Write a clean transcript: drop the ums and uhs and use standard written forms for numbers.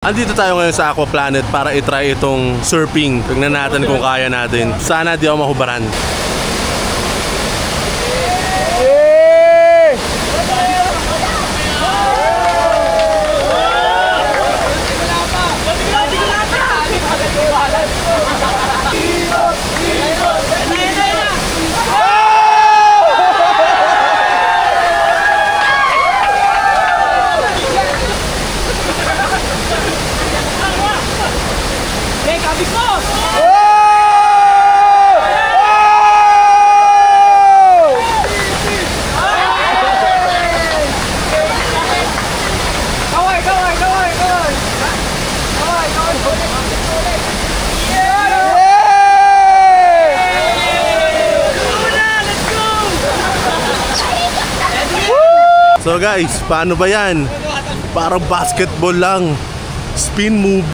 Andito tayo ngayon sa Aqua Planet para i-try itong surfing. Tignan natin kung kaya natin. Sana di ako mahubaran. So guys, paano ba yan? Parang basketball lang. Spin move.